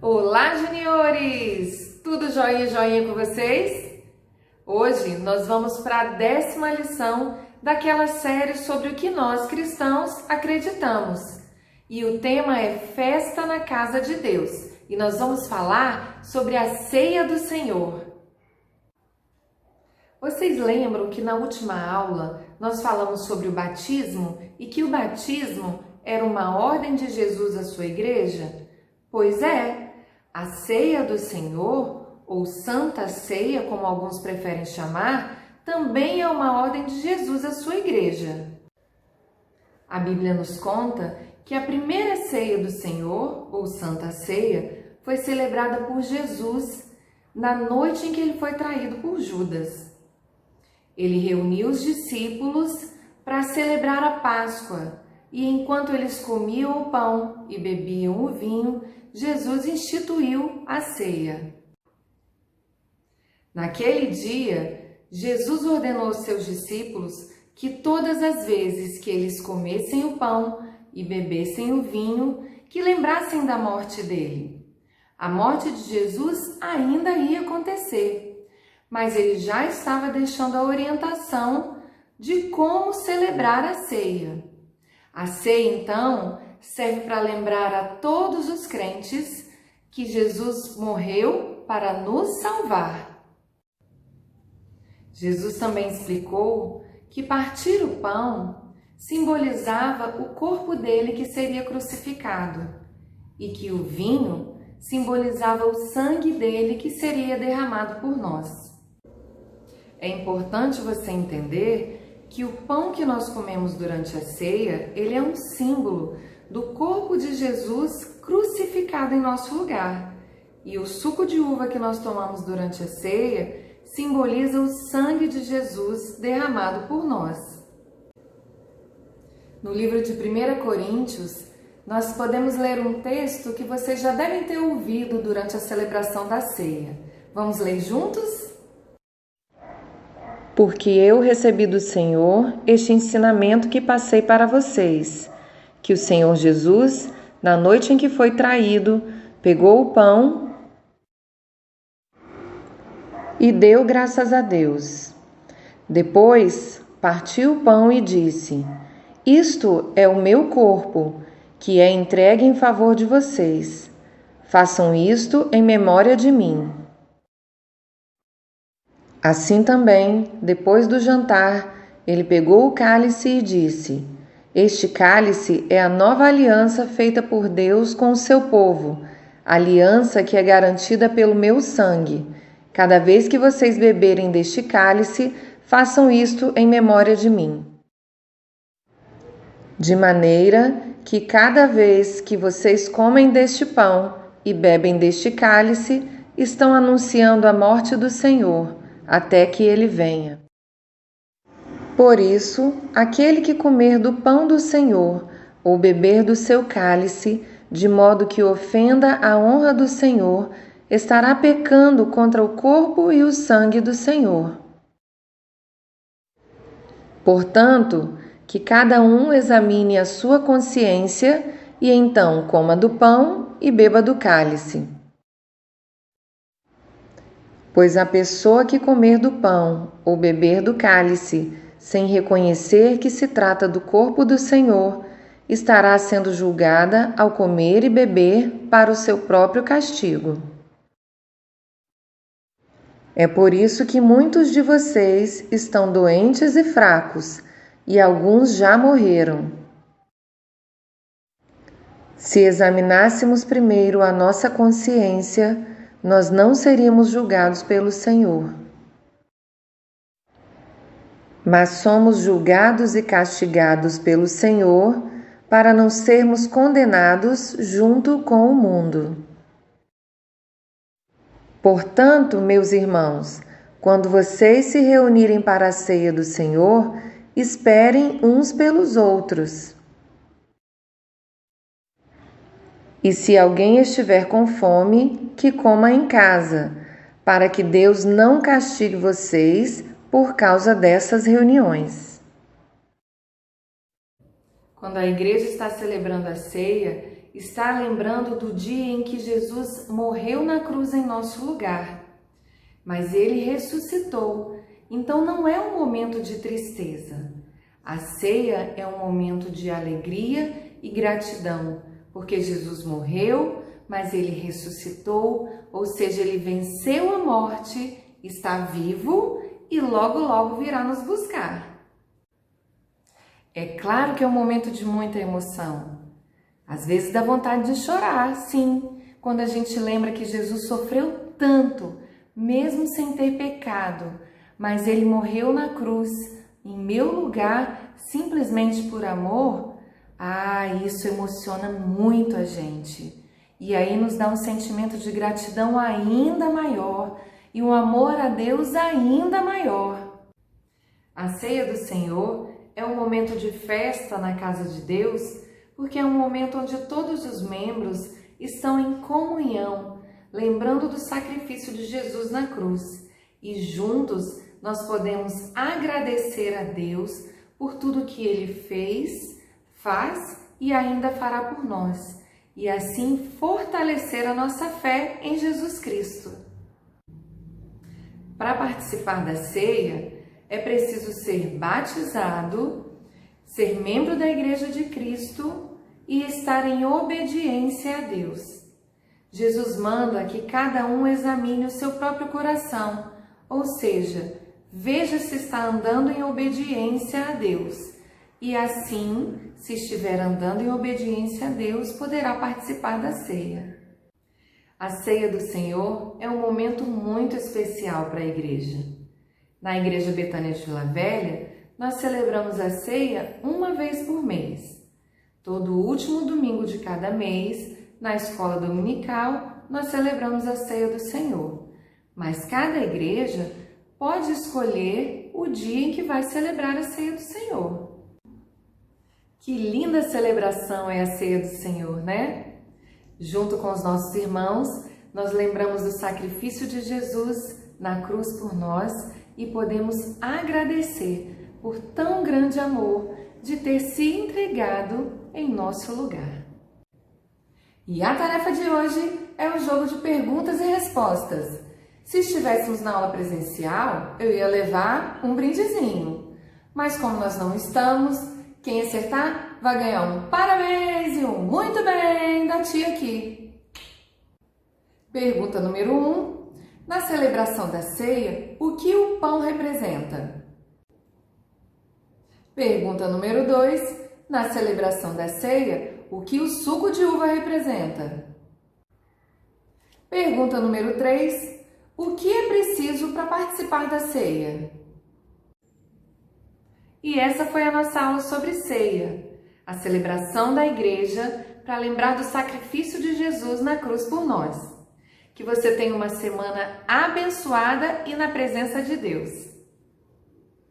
Olá, juniores! Tudo joinha com vocês? Hoje nós vamos para a 10ª lição daquela série sobre o que nós cristãos acreditamos. E o tema é Festa na Casa de Deus. E nós vamos falar sobre a Ceia do Senhor. Vocês lembram que na última aula nós falamos sobre o batismo e que o batismo era uma ordem de Jesus à sua igreja? Pois é, a Ceia do Senhor, ou Santa Ceia, como alguns preferem chamar, também é uma ordem de Jesus à sua igreja. A Bíblia nos conta que a primeira Ceia do Senhor, ou Santa Ceia, foi celebrada por Jesus na noite em que ele foi traído por Judas. Ele reuniu os discípulos para celebrar a Páscoa e enquanto eles comiam o pão e bebiam o vinho, Jesus instituiu a ceia. Naquele dia, Jesus ordenou aos seus discípulos que todas as vezes que eles comessem o pão e bebessem o vinho, que lembrassem da morte dele. A morte de Jesus ainda ia acontecer, mas ele já estava deixando a orientação de como celebrar a ceia. A ceia, então, serve para lembrar a todos os crentes que Jesus morreu para nos salvar. Jesus também explicou que partir o pão simbolizava o corpo dele que seria crucificado e que o vinho simbolizava o sangue dele que seria derramado por nós. É importante você entender que o pão que nós comemos durante a ceia, ele é um símbolo do corpo de Jesus crucificado em nosso lugar. E o suco de uva que nós tomamos durante a ceia simboliza o sangue de Jesus derramado por nós. No livro de 1 Coríntios, nós podemos ler um texto que vocês já devem ter ouvido durante a celebração da ceia. Vamos ler juntos? Porque eu recebi do Senhor este ensinamento que passei para vocês, que o Senhor Jesus, na noite em que foi traído, pegou o pão e deu graças a Deus. Depois, partiu o pão e disse: Isto é o meu corpo, que é entregue em favor de vocês. Façam isto em memória de mim. Assim também, depois do jantar, ele pegou o cálice e disse: Este cálice é a nova aliança feita por Deus com o seu povo, aliança que é garantida pelo meu sangue. Cada vez que vocês beberem deste cálice, façam isto em memória de mim. De maneira que cada vez que vocês comem deste pão e bebem deste cálice, estão anunciando a morte do Senhor, até que ele venha. Por isso, aquele que comer do pão do Senhor ou beber do seu cálice, de modo que ofenda a honra do Senhor, estará pecando contra o corpo e o sangue do Senhor. Portanto, que cada um examine a sua consciência e então coma do pão e beba do cálice. Pois a pessoa que comer do pão ou beber do cálice, sem reconhecer que se trata do corpo do Senhor, estará sendo julgada ao comer e beber para o seu próprio castigo. É por isso que muitos de vocês estão doentes e fracos, e alguns já morreram. Se examinássemos primeiro a nossa consciência, nós não seríamos julgados pelo Senhor. Mas somos julgados e castigados pelo Senhor para não sermos condenados junto com o mundo. Portanto, meus irmãos, quando vocês se reunirem para a ceia do Senhor, esperem uns pelos outros. E se alguém estiver com fome, que coma em casa, para que Deus não castigue vocês por causa dessas reuniões. Quando a igreja está celebrando a ceia, está lembrando do dia em que Jesus morreu na cruz em nosso lugar. Mas ele ressuscitou, então não é um momento de tristeza. A ceia é um momento de alegria e gratidão, porque Jesus morreu, mas ele ressuscitou, ou seja, ele venceu a morte, está vivo e logo logo virá nos buscar. É claro que é um momento de muita emoção. Às vezes dá vontade de chorar, sim, quando a gente lembra que Jesus sofreu tanto, mesmo sem ter pecado, mas ele morreu na cruz, em meu lugar, simplesmente por amor. Isso emociona muito a gente. E aí nos dá um sentimento de gratidão ainda maior e um amor a Deus ainda maior. A ceia do Senhor é um momento de festa na casa de Deus, porque é um momento onde todos os membros estão em comunhão, lembrando do sacrifício de Jesus na cruz. E juntos nós podemos agradecer a Deus por tudo que Ele fez, faz e ainda fará por nós, e assim fortalecer a nossa fé em Jesus Cristo. Para participar da ceia, é preciso ser batizado, ser membro da Igreja de Cristo e estar em obediência a Deus. Jesus manda que cada um examine o seu próprio coração, ou seja, veja se está andando em obediência a Deus. E assim, se estiver andando em obediência a Deus, poderá participar da ceia. A ceia do Senhor é um momento muito especial para a igreja. Na Igreja Betânia de Vila Velha, nós celebramos a ceia uma vez por mês. Todo último domingo de cada mês, na escola dominical, nós celebramos a ceia do Senhor. Mas cada igreja pode escolher o dia em que vai celebrar a ceia do Senhor. Que linda celebração é a ceia do Senhor, né? Junto com os nossos irmãos, nós lembramos do sacrifício de Jesus na cruz por nós e podemos agradecer por tão grande amor de ter se entregado em nosso lugar. E a tarefa de hoje é o jogo de perguntas e respostas. Se estivéssemos na aula presencial, eu ia levar um brindezinho. Mas como nós não estamos, quem acertar vai ganhar um parabéns e um muito bem da tia aqui. Pergunta número 1. Na celebração da ceia, o que o pão representa? Pergunta número 2. Na celebração da ceia, o que o suco de uva representa? Pergunta número 3. O que é preciso para participar da ceia? E essa foi a nossa aula sobre ceia, a celebração da igreja para lembrar do sacrifício de Jesus na cruz por nós. Que você tenha uma semana abençoada e na presença de Deus.